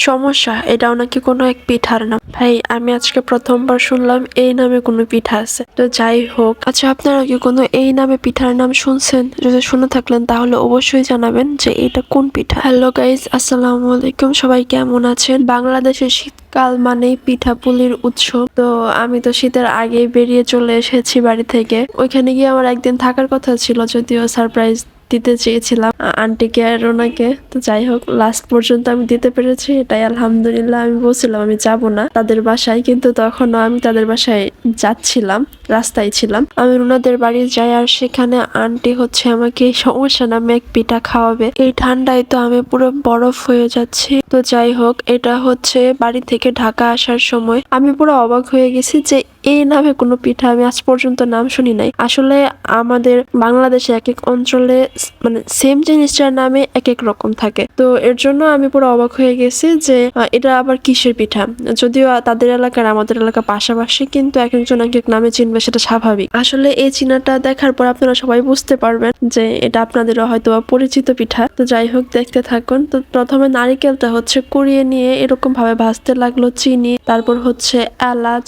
সমস্যা, এটাও নাকি কোনো এক পিঠার নাম। ভাই আমি আজকে প্রথমবার শুনলাম এই নামে কোনো পিঠা আছে। তো যাই হোক, আচ্ছা আপনারা কি কোনো এই নামে পিঠার নাম শুনছেন? যদি শুনে থাকলেন তাহলে অবশ্যই জানাবেন যে এটা কোন পিঠা। হ্যালো গাইজ, আসসালামু আলাইকুম। সবাই কেমন আছেন? বাংলাদেশের শীতকাল মানেই পিঠাপুলির উৎসব। তো আমি তো শীতের আগেই বেরিয়ে চলে এসেছি বাড়ি থেকে। ওইখানে গিয়ে আমার একদিন থাকার কথা ছিল, যদিও সারপ্রাইজ দিতে চেয়েছিলাম আন্টিকে আর ওনাকে। তো যাই হোক, লাস্ট পর্যন্ত আমি দিতে পেরেছি, এটাই আলহামদুলিল্লাহ। আমি বলছিলাম আমি যাব না তাদের বাসায়, কিন্তু তখনও আমি তাদের বাসায় যাচ্ছিলাম, রাস্তায় ছিলাম। আমি ওনাদের বাড়ি যাই, আর সেখানে আন্টি হচ্ছে আমাকে সমস্যা নামে এক পিঠা খাওয়াবে। এই ঠান্ডায় তো আমি পুরো বরফ হয়ে যাচ্ছি। তো যাই হোক, এটা হচ্ছে বাড়ি থেকে ঢাকা আসার সময় আমি পুরো অবাক হয়ে গেছি যে এই নামে কোনো পিঠা আমি আজ পর্যন্ত নাম শুনি নাই। আসলে আমাদের বাংলাদেশে এক এক অঞ্চলে মানে সেম জিনিসটার নামে এক এক রকম থাকে। তো এর জন্য আমি পুরো অবাক হয়ে গেছি যে এটা আবার কিসের পিঠা। যদিও তাদের এলাকার আমাদের এলাকা পাশাপাশি, কিন্তু এক একজন এক এক নামে চিনবে, সেটা স্বাভাবিক। আসলে এই চিহ্নটা দেখার পর আপনারা সবাই বুঝতে পারবেন যে এটা আপনাদেরও হয়তো পরিচিত পিঠা। তো যাই হোক, দেখতে থাকুন। তো প্রথমে নারিকেলটা হচ্ছে কুড়িয়ে নিয়ে এরকম ভাবে ভাজতে লাগলো, চিনি, তারপর হচ্ছে এলাচ,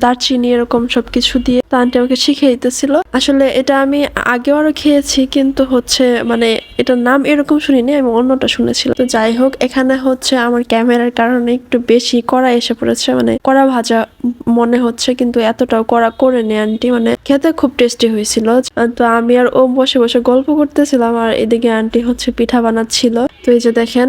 দারচিনি, এরকম সবকিছু দিয়ে তো আন্টি আমাকে শিখিয়ে দিতেছিল। আসলে এটা আমি আগেও আরো খেয়েছি, কিন্তু হচ্ছে মানে এটার নাম এরকম শুনিনি, আমি অন্যটা শুনেছিলাম। তো যাই হোক, এখানে হচ্ছে আমার ক্যামেরার কারণে একটু বেশি কড়া এসে পড়েছে, মানে কড়া ভাজা মনে হচ্ছে, কিন্তু এতটাও কড়া করে নি আন্টি। মানে খেতে খুব টেস্টি হয়েছিল। তো আমি আর ও বসে বসে গল্প করতেছিলাম, আর এদিকে আন্টি হচ্ছে পিঠা বানাচ্ছিল। তো এই যে দেখেন,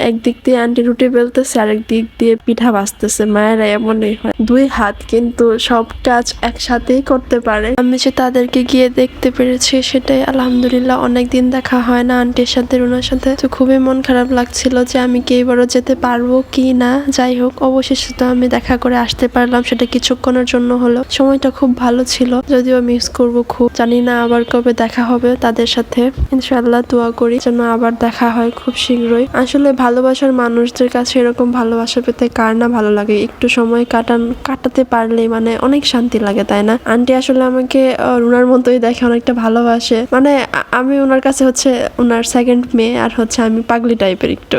একদিক দিয়ে আন্টি রুটি বেলতেছে, আরেক দিক দিয়ে পিঠা ভাজতেছে। মায়েরা এমনই হয়, দুই হাত কিন্তু সব কাজ একসাথেই করতে পারে। আমি যে তাদেরকে গিয়ে দেখতে পেরেছি সেটাই আলহামদুলিল্লাহ। অনেকদিন দেখা হয় না আন্টির সাথে, ওনার সাথে। তো খুবই মন খারাপ লাগছিল যে আমি কি এবারও যেতে পারবো কি না। যাই হোক, অবশেষে তো আমি দেখা করে আসতে পারলাম, সেটা কিছুক্ষণের জন্য হলো। সময়টা খুব ভালো ছিল, যদিও মিস করব খুব। জানি না আবার কবে দেখা হবে তাদের সাথে। ইনশাআল্লাহ দোয়া করি যেন আবার দেখা হয় খুব শীঘ্রই। আসলে ভালোবাসার মানুষদের কাছে এরকম ভালোবাসা পেতে কার না ভালো লাগে? একটু সময় কাটাতে পারলেই মানে অনেক শান্তি লাগে, তাই না? আন্টি আসলে আমাকে রুনার মতোই দেখে, অনেকটা ভালোবাসে। মানে আমি ওনার কাছে হচ্ছে ওনার সেকেন্ড মেয়ে, আর হচ্ছে আমি পাগলি টাইপের একটু।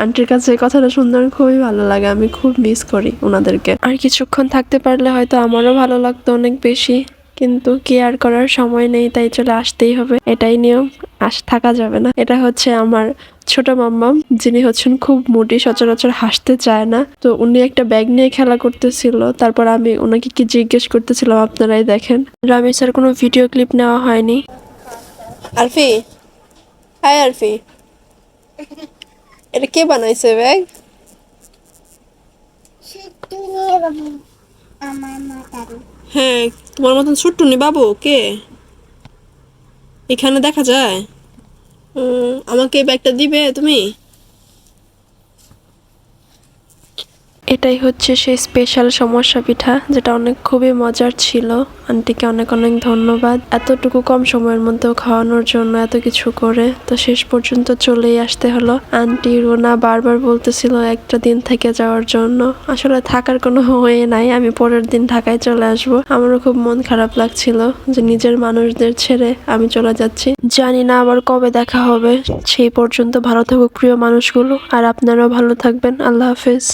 আন্টির কাছে কথাটা শুনতে আমার খুবই ভালো লাগে, আমি খুব মিস করি ওনাদেরকে। আর কিছুক্ষণ থাকতে পারলে হয়তো আমারও ভালো লাগতো অনেক বেশি, কিন্তু কি আর করার, সময় নেই, তাই চলে আসতেই হবে। এটাই নিয়ম, থাকা যাবে না। এটা হচ্ছে আমার ছোট মাম্মাম, যিনি হচ্ছেন খুব মুডি, সচরাচর হাসতে চায় না। তো উনি একটা ব্যাগ নিয়ে খেলা করতেছিল, তারপর আমি ওনাকে কি জিজ্ঞেস করতেছিলাম, আপনারাই দেখেন। রামিসার কোনো ভিডিও ক্লিপ নেওয়া হয়নি। আলফি, হাই আলফি, এটা কে বানাইছে ব্যাগ? হ্যাঁ, তোমার মতন ছোট্ট নি বাবু কে এখানে দেখা যায়? আমাকে এই ব্যাগটা দিবে তুমি? এটাই হচ্ছে সেই স্পেশাল সমস্যা পিঠা, যেটা খুবই মজার ছিল। আন্টিকে অনেক অনেক ধন্যবাদ এতটুকু কম সময়ের মধ্যেও খাওয়ানোর জন্য, এত কিছু করে। তো শেষ পর্যন্ত চলেই আসতে হলো। আন্টি রোনা বারবার বলতেছিল একটা দিন থেকে যাওয়ার জন্য। আসলে থাকার কোনো ওয়ে নাই, আমি পরের দিন ঢাকায় চলে আসবো। আমারও খুব মন খারাপ লাগছিল যে নিজের মানুষদের ছেড়ে আমি চলে যাচ্ছি। জানি না আবার কবে দেখা হবে। সেই পর্যন্ত ভালো থাকুক প্রিয় মানুষগুলো, আর আপনারাও ভালো থাকবেন। আল্লাহ হাফেজ।